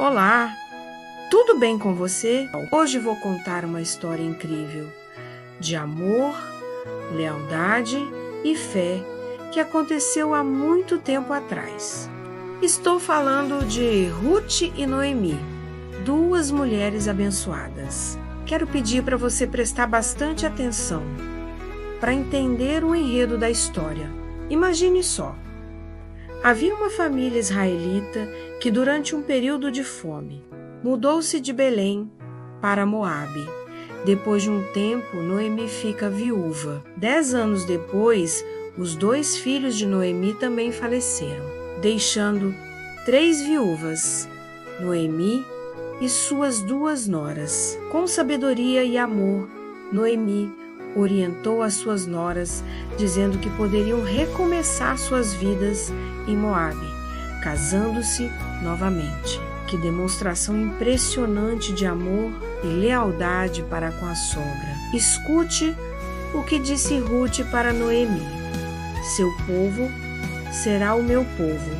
Olá, tudo bem com você? Hoje vou contar uma história incrível de amor, lealdade e fé que aconteceu há muito tempo atrás. Estou falando de Ruth e Noemi, duas mulheres abençoadas. Quero pedir para você prestar bastante atenção para entender o enredo da história. Imagine só. Havia uma família israelita que durante um período de fome mudou-se de Belém para Moabe. Depois de um tempo, Noemi fica viúva. 10 anos depois, os 2 filhos de Noemi também faleceram, deixando 3 viúvas, Noemi e suas 2 noras. Com sabedoria e amor, Noemi orientou as suas noras, dizendo que poderiam recomeçar suas vidas em Moabe, casando-se novamente. Que demonstração impressionante de amor e lealdade para com a sogra. Escute o que disse Ruth para Noemi: seu povo será o meu povo,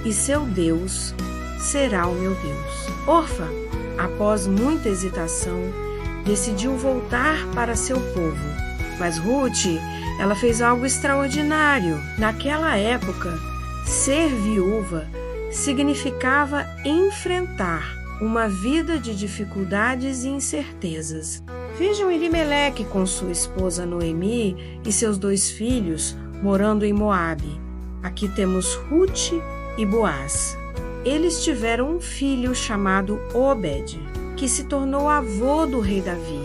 e seu Deus será o meu Deus. Orfa, após muita hesitação, decidiu voltar para seu povo. Mas Ruth, ela fez algo extraordinário. Naquela época, ser viúva significava enfrentar uma vida de dificuldades e incertezas. Vejam Elimeleque com sua esposa Noemi e seus 2 filhos morando em Moabe. Aqui temos Ruth e Boaz. Eles tiveram um filho chamado Obed, que se tornou avô do rei Davi.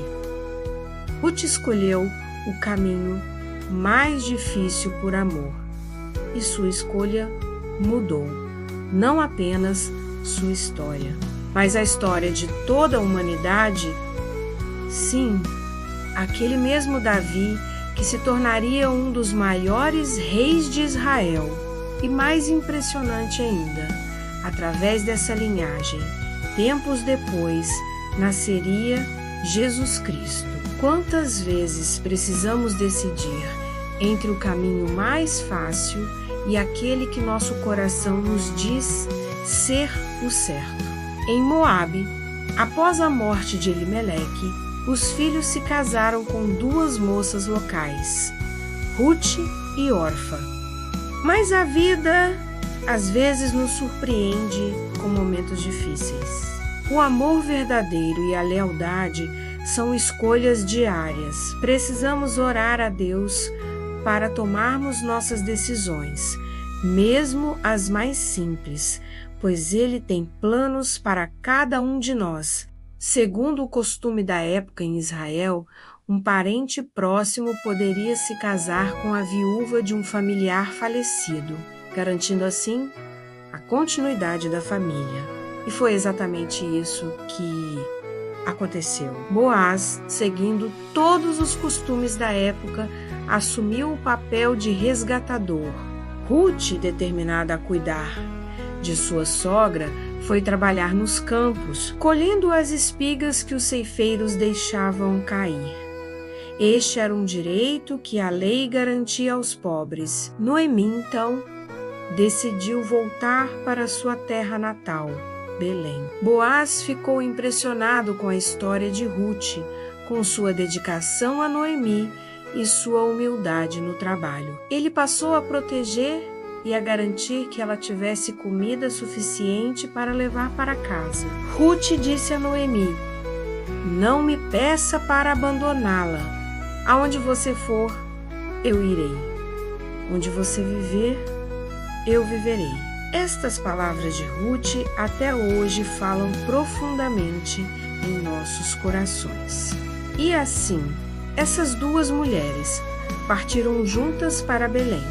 Ruth escolheu o caminho mais difícil por amor, e sua escolha mudou não apenas sua história, mas a história de toda a humanidade. Sim, aquele mesmo Davi que se tornaria um dos maiores reis de Israel. E mais impressionante ainda, através dessa linhagem, tempos depois, nasceria Jesus Cristo. Quantas vezes precisamos decidir entre o caminho mais fácil e aquele que nosso coração nos diz ser o certo? Em Moabe, após a morte de Elimeleque, os filhos se casaram com 2 moças locais, Ruth e Orfa. Mas a vida às vezes nos surpreende com momentos difíceis. O amor verdadeiro e a lealdade são escolhas diárias. Precisamos orar a Deus para tomarmos nossas decisões, mesmo as mais simples, pois Ele tem planos para cada um de nós. Segundo o costume da época em Israel, um parente próximo poderia se casar com a viúva de um familiar falecido, garantindo assim a continuidade da família. E foi exatamente isso que aconteceu. Boaz, seguindo todos os costumes da época, assumiu o papel de resgatador. Ruth, determinada a cuidar de sua sogra, foi trabalhar nos campos, colhendo as espigas que os ceifeiros deixavam cair. Este era um direito que a lei garantia aos pobres. Noemi, então, decidiu voltar para sua terra natal, Belém. Boaz ficou impressionado com a história de Ruth, com sua dedicação a Noemi e sua humildade no trabalho. Ele passou a proteger e a garantir que ela tivesse comida suficiente para levar para casa. Ruth disse a Noemi: não me peça para abandoná-la. Aonde você for, eu irei. Onde você viver, eu viverei. Estas palavras de Ruth até hoje falam profundamente em nossos corações. E assim, essas 2 mulheres partiram juntas para Belém.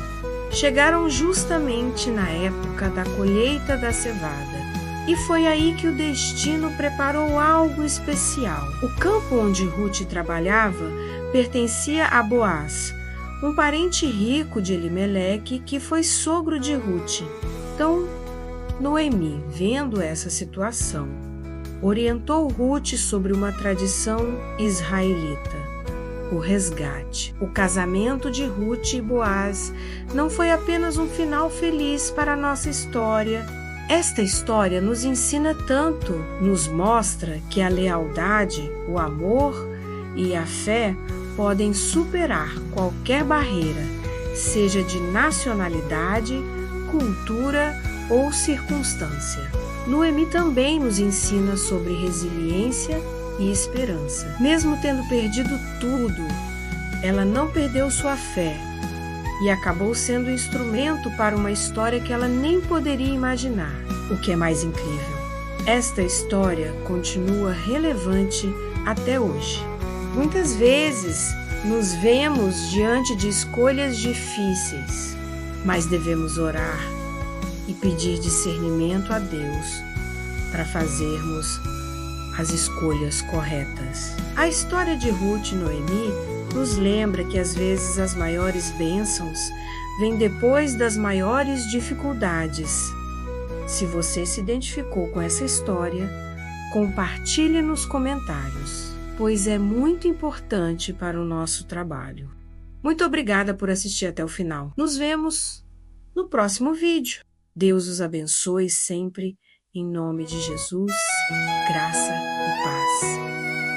Chegaram justamente na época da colheita da cevada. E foi aí que o destino preparou algo especial. O campo onde Ruth trabalhava pertencia a Boaz, um parente rico de Elimeleque que foi sogro de Ruth. Então, Noemi, vendo essa situação, orientou Ruth sobre uma tradição israelita, o resgate. O casamento de Ruth e Boaz não foi apenas um final feliz para a nossa história Esta história nos ensina tanto, nos mostra que a lealdade, o amor e a fé podem superar qualquer barreira, seja de nacionalidade, cultura ou circunstância. Noemi também nos ensina sobre resiliência e esperança. Mesmo tendo perdido tudo, ela não perdeu sua fé e acabou sendo instrumento para uma história que ela nem poderia imaginar. O que é mais incrível, esta história continua relevante até hoje. Muitas vezes nos vemos diante de escolhas difíceis, mas devemos orar e pedir discernimento a Deus para fazermos as escolhas corretas. A história de Ruth e Noemi nos lembra que às vezes as maiores bênçãos vêm depois das maiores dificuldades. Se você se identificou com essa história, compartilhe nos comentários, pois é muito importante para o nosso trabalho. Muito obrigada por assistir até o final. Nos vemos no próximo vídeo. Deus os abençoe sempre, em nome de Jesus, graça e paz.